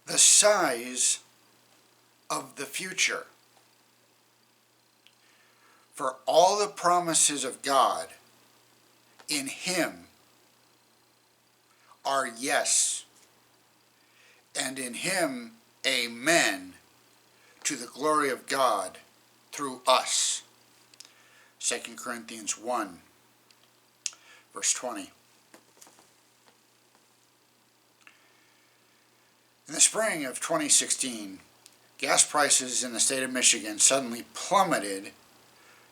the size of the future. For all the promises of God in Him are yes, and in Him, amen, to the glory of God through us. 2 Corinthians 1, verse 20. In the spring of 2016, gas prices in the state of Michigan suddenly plummeted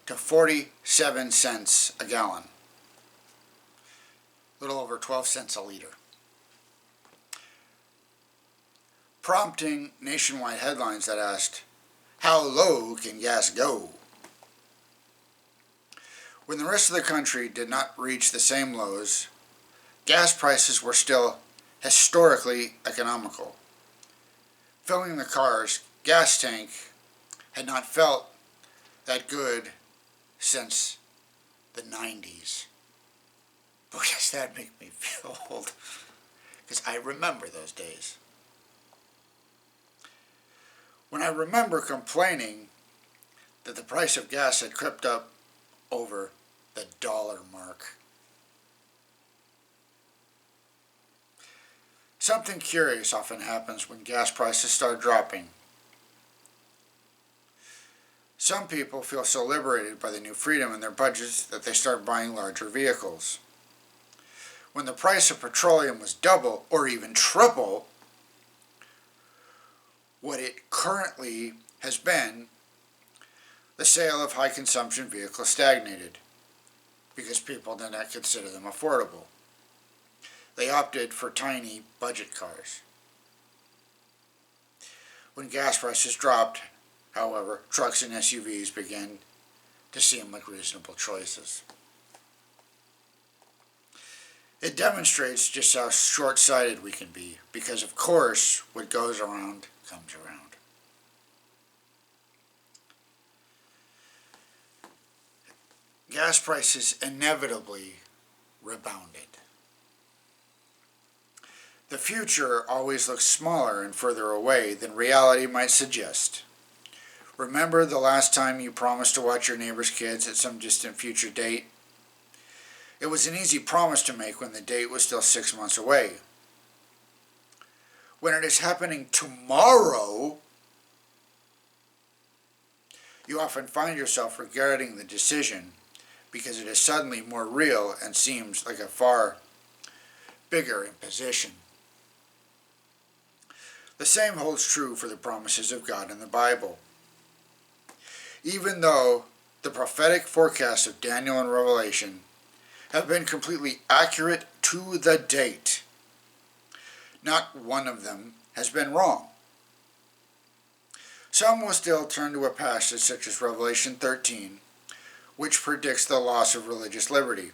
to 47 cents a gallon, a little over 12 cents a liter, prompting nationwide headlines that asked, "How low can gas go?" When the rest of the country did not reach the same lows, gas prices were still historically economical. Filling the car's gas tank had not felt that good since the 90s. Boy, does that make me feel old, because I remember those days. When I remember complaining that the price of gas had crept up over the dollar mark. Something curious often happens when gas prices start dropping. Some people feel so liberated by the new freedom in their budgets that they start buying larger vehicles. When the price of petroleum was double or even triple what it currently has been, the sale of high-consumption vehicles stagnated because people did not consider them affordable. They opted for tiny budget cars. When gas prices dropped, however, trucks and SUVs began to seem like reasonable choices. It demonstrates just how short-sighted we can be, because of course what goes around comes around. Gas prices inevitably rebounded. The future always looks smaller and further away than reality might suggest. Remember the last time you promised to watch your neighbor's kids at some distant future date? It was an easy promise to make when the date was still 6 months away. When it is happening tomorrow, you often find yourself regretting the decision because it is suddenly more real and seems like a far bigger imposition. The same holds true for the promises of God in the Bible. Even though the prophetic forecasts of Daniel and Revelation have been completely accurate to the date, not one of them has been wrong. Some will still turn to a passage such as Revelation 13, which predicts the loss of religious liberty.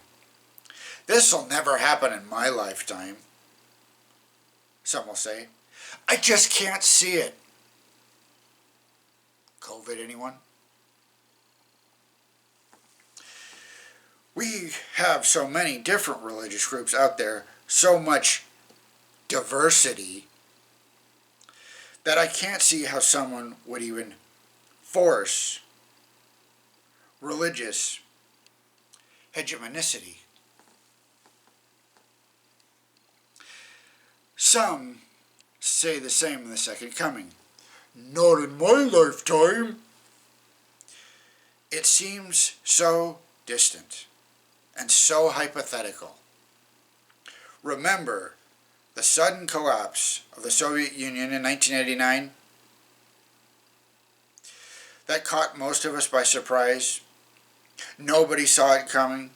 This will never happen in my lifetime, some will say. I just can't see it. COVID, anyone? We have so many different religious groups out there, so much diversity, that I can't see how someone would even force religious hegemonicity. Some say the same in the second coming. Not in my lifetime. It seems so distant and so hypothetical. Remember the sudden collapse of the Soviet Union in 1989? That caught most of us by surprise. Nobody saw it coming.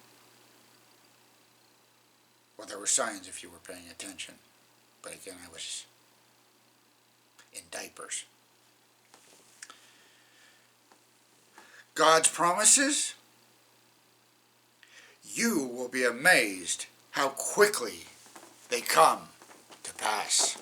Well, there were signs if you were paying attention. But again, I was in diapers. God's promises? You will be amazed how quickly they come to pass.